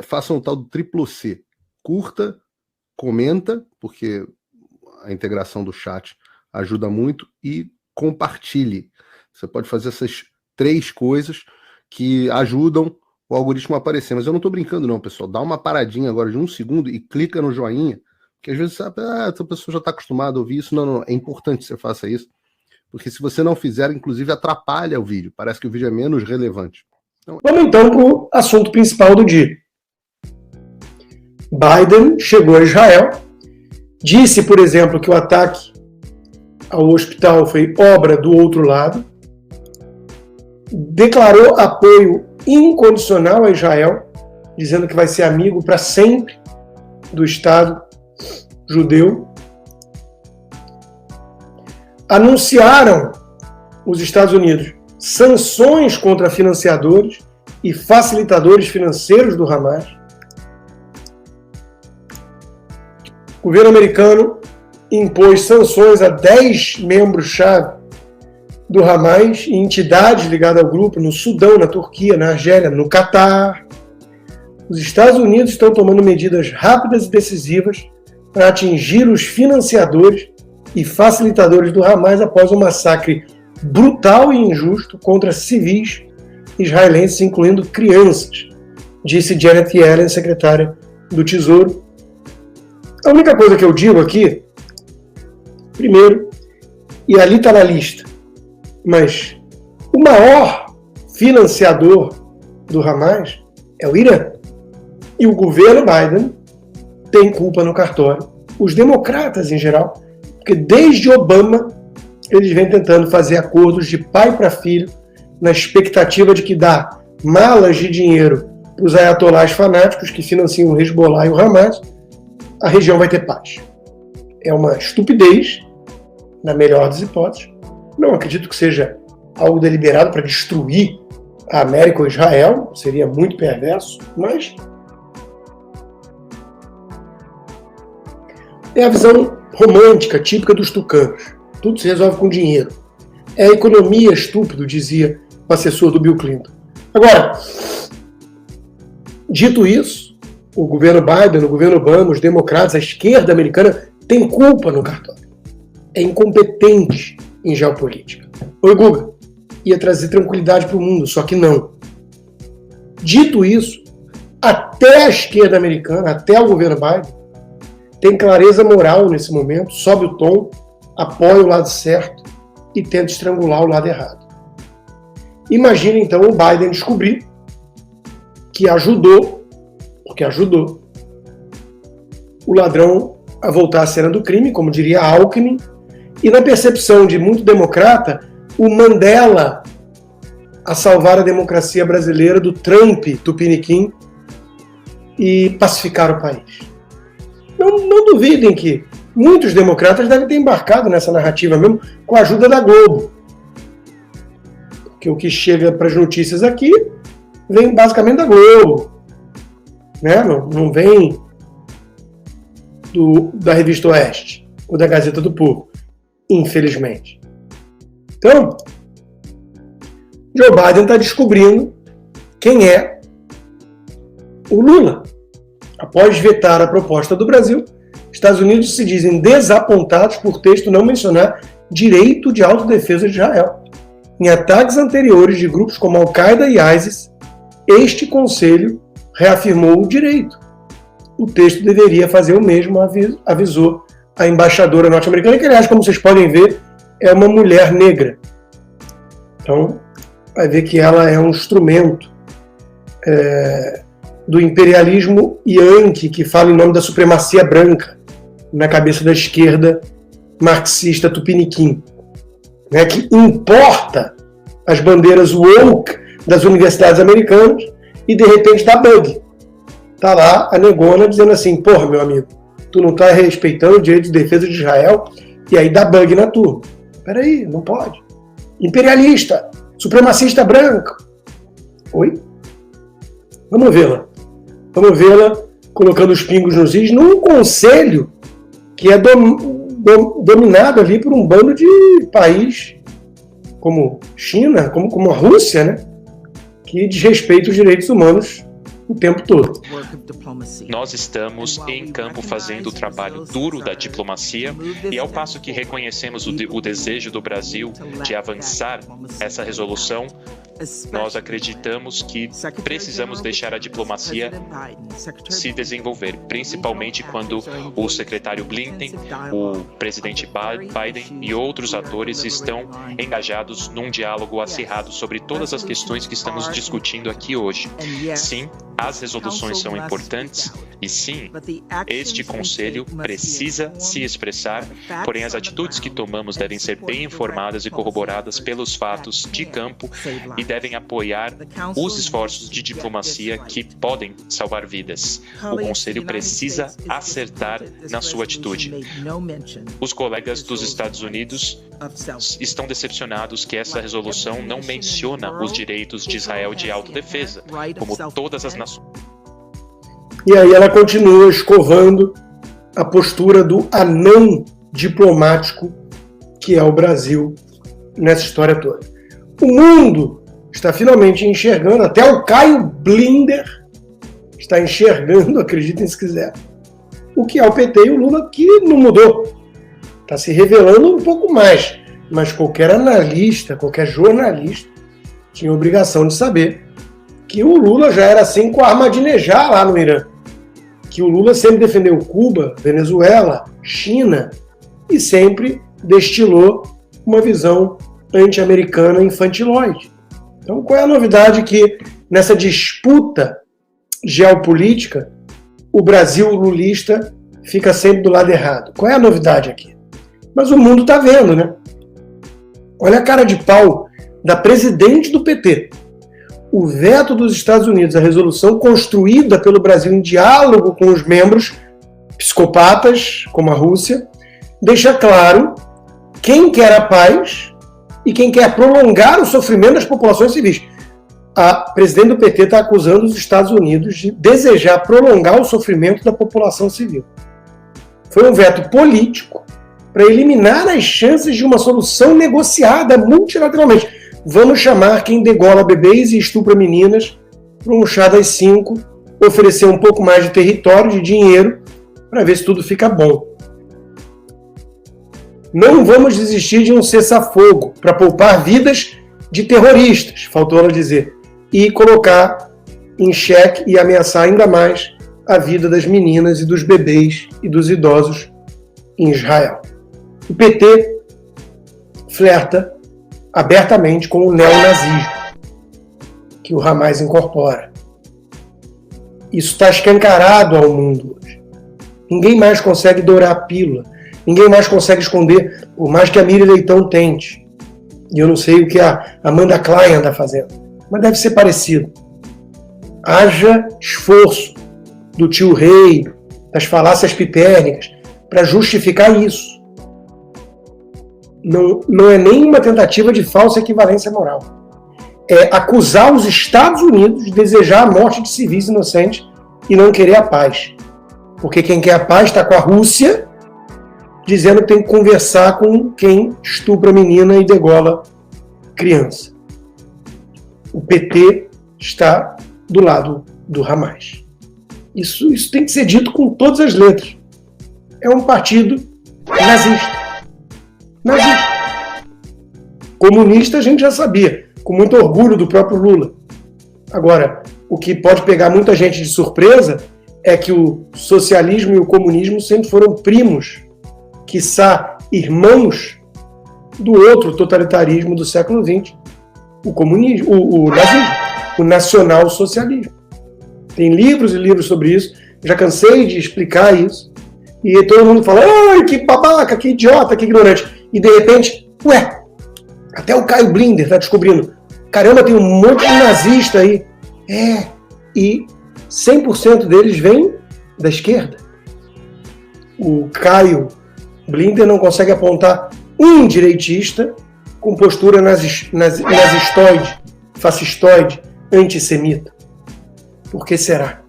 façam o tal do triplo C. Curta, comenta, porque a integração do chat ajuda muito, e compartilhe. Você pode fazer essas 3 coisas que ajudam o algoritmo a aparecer. Mas eu não estou brincando não, pessoal. Dá uma paradinha agora de 1 segundo e clica no joinha, porque às vezes sabe, essa pessoa já está acostumada a ouvir isso. Não, é importante que você faça isso, porque se você não fizer, inclusive atrapalha o vídeo. Parece que o vídeo é menos relevante. Vamos então para o assunto principal do dia. Biden chegou a Israel, disse, por exemplo, que o ataque ao hospital foi obra do outro lado, declarou apoio incondicional a Israel, dizendo que vai ser amigo para sempre do Estado judeu. Anunciaram os Estados Unidos sanções contra financiadores e facilitadores financeiros do Hamas. O governo americano impôs sanções a 10 membros-chave do Hamas e entidades ligadas ao grupo no Sudão, na Turquia, na Argélia, no Catar. Os Estados Unidos estão tomando medidas rápidas e decisivas para atingir os financiadores e facilitadores do Hamas após um massacre brutal e injusto contra civis israelenses, incluindo crianças, disse Janet Yellen, secretária do Tesouro. A única coisa que eu digo aqui, primeiro, e ali está na lista, mas o maior financiador do Hamas é o Irã. E o governo Biden tem culpa no cartório. Os democratas em geral, porque desde Obama eles vêm tentando fazer acordos de pai para filho na expectativa de que dá malas de dinheiro para os ayatolás fanáticos que financiam o Hezbollah e o Hamas, a região vai ter paz. É uma estupidez, na melhor das hipóteses. Não acredito que seja algo deliberado para destruir a América ou Israel, seria muito perverso, mas é a visão romântica, típica dos tucanos. Tudo se resolve com dinheiro. É a economia estúpido, dizia o assessor do Bill Clinton. Agora, dito isso, o governo Biden, o governo Obama, os democratas, a esquerda americana tem culpa no cartório. É incompetente em geopolítica. Oi, Guga, ia trazer tranquilidade para o mundo, só que não. Dito isso, até a esquerda americana, até o governo Biden, tem clareza moral nesse momento, sobe o tom, apoia o lado certo e tenta estrangular o lado errado. Imagina então o Biden descobrir que ajudou, porque ajudou, o ladrão a voltar à cena do crime, como diria Alckmin, e na percepção de muito democrata, o Mandela a salvar a democracia brasileira do Trump tupiniquim e pacificar o país. Não duvidem que muitos democratas devem ter embarcado nessa narrativa mesmo com a ajuda da Globo. Porque o que chega para as notícias aqui vem basicamente da Globo. Né? Não vem da Revista Oeste ou da Gazeta do Povo, infelizmente. Então, Joe Biden está descobrindo quem é o Lula. Após vetar a proposta do Brasil, Estados Unidos se dizem desapontados por texto não mencionar direito de autodefesa de Israel. Em ataques anteriores de grupos como Al-Qaeda e ISIS, este conselho reafirmou o direito. O texto deveria fazer o mesmo, avisou a embaixadora norte-americana, que, aliás, como vocês podem ver, é uma mulher negra. Então, vai ver que ela é um instrumento do imperialismo yankee, que fala em nome da supremacia branca, na cabeça da esquerda marxista tupiniquim, né, que importa as bandeiras woke das universidades americanas e, de repente, dá bug. Tá lá a negona dizendo assim, porra, meu amigo, tu não tá respeitando o direito de defesa de Israel, e aí dá bug na turma. Peraí, não pode. Imperialista, supremacista branco. Oi? Vamos vê-la. Vamos vê-la colocando os pingos nos is num conselho que é dominado ali por um bando de país como China, como a Rússia, né? Que desrespeita os direitos humanos o tempo todo. Nós estamos em campo fazendo o trabalho duro da diplomacia e ao passo que reconhecemos o desejo do Brasil de avançar essa resolução, nós acreditamos que precisamos deixar a diplomacia se desenvolver, principalmente quando o secretário Blinken, o presidente Biden e outros atores estão engajados num diálogo acirrado sobre todas as questões que estamos discutindo aqui hoje. Sim, as resoluções são importantes e sim, este Conselho precisa se expressar, porém as atitudes que tomamos devem ser bem informadas e corroboradas pelos fatos de campo e devem apoiar os esforços de diplomacia que podem salvar vidas. O Conselho precisa acertar na sua atitude. Os colegas dos Estados Unidos estão decepcionados que essa resolução não menciona os direitos de Israel de autodefesa, como todas as nações. E aí ela continua escovando a postura do anão diplomático que é o Brasil nessa história toda. O mundo está finalmente enxergando, até o Caio Blinder está enxergando, acreditem se quiser, o que é o PT e o Lula, que não mudou. Está se revelando um pouco mais, mas qualquer analista, qualquer jornalista tinha a obrigação de saber que o Lula já era assim com a Ahmadinejad lá no Irã, que o Lula sempre defendeu Cuba, Venezuela, China e sempre destilou uma visão anti-americana infantiloide. Então, qual é a novidade que nessa disputa geopolítica o Brasil lulista fica sempre do lado errado? Qual é a novidade aqui? Mas o mundo está vendo, né? Olha a cara de pau da presidente do PT. O veto dos Estados Unidos, a resolução construída pelo Brasil em diálogo com os membros psicopatas, como a Rússia, deixa claro quem quer a paz e quem quer prolongar o sofrimento das populações civis. A presidente do PT está acusando os Estados Unidos de desejar prolongar o sofrimento da população civil. Foi um veto político para eliminar as chances de uma solução negociada multilateralmente. Vamos chamar quem degola bebês e estupra meninas para um chá das 5, oferecer um pouco mais de território, de dinheiro, para ver se tudo fica bom. Não vamos desistir de um cessar-fogo para poupar vidas de terroristas, faltou ela dizer, e colocar em xeque e ameaçar ainda mais a vida das meninas e dos bebês e dos idosos em Israel. O PT flerta abertamente com o neonazismo, que o Hamas incorpora. Isso está escancarado ao mundo hoje. Ninguém mais consegue dourar a pílula, ninguém mais consegue esconder, por mais que a Miriam Leitão tente. E eu não sei o que a Amanda Klein anda fazendo, mas deve ser parecido. Haja esforço do tio Rei, das falácias pipérnicas, para justificar isso. Não é nenhuma tentativa de falsa equivalência moral. É acusar os Estados Unidos de desejar a morte de civis inocentes e não querer a paz. Porque quem quer a paz está com a Rússia, dizendo que tem que conversar com quem estupra menina e degola criança. O PT está do lado do Hamas. Isso tem que ser dito com todas as letras. É um partido nazista. Comunista a gente já sabia, com muito orgulho do próprio Lula. Agora, o que pode pegar muita gente de surpresa é que o socialismo e o comunismo sempre foram primos, quiçá irmãos do outro totalitarismo do século XX, o comunismo, o nazismo, o nacional-socialismo. Tem livros e livros sobre isso, já cansei de explicar isso, e todo mundo fala, ai, que babaca, que idiota, que ignorante. E de repente, até o Caio Blinder está descobrindo, caramba, tem um monte de nazista aí. E 100% deles vêm da esquerda. O Caio Blinder não consegue apontar um direitista com postura nazistoide, fascistoide, antissemita. Por que será?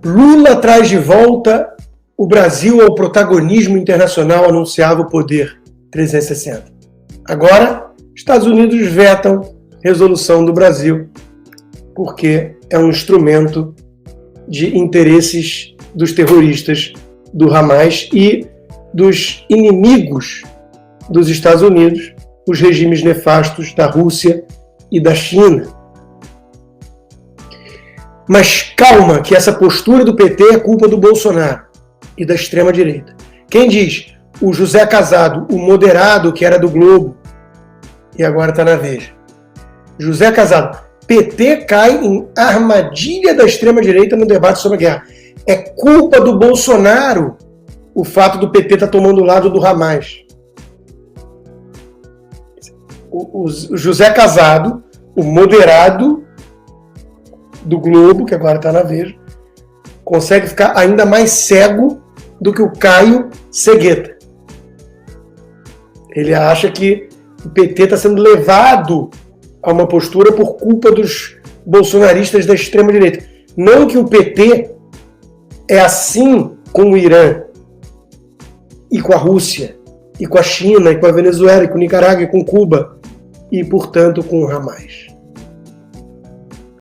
Lula traz de volta o Brasil ao protagonismo internacional, anunciava o Poder 360. Agora, Estados Unidos vetam resolução do Brasil, porque é um instrumento de interesses dos terroristas do Hamas e dos inimigos dos Estados Unidos, os regimes nefastos da Rússia e da China. Mas calma, que essa postura do PT é culpa do Bolsonaro e da extrema-direita. Quem diz? O José Casado, o moderado que era do Globo e agora está na Veja. José Casado, PT cai em armadilha da extrema-direita no debate sobre a guerra. É culpa do Bolsonaro o fato do PT estar tomando o lado do Hamas. O José Casado, o moderado do Globo, que agora está na Veja, consegue ficar ainda mais cego do que o Caio Segueta. Ele acha que o PT está sendo levado a uma postura por culpa dos bolsonaristas da extrema-direita. Não que o PT é assim com o Irã, e com a Rússia, e com a China, e com a Venezuela, e com o Nicarágua, e com Cuba, e, portanto, com o Hamas.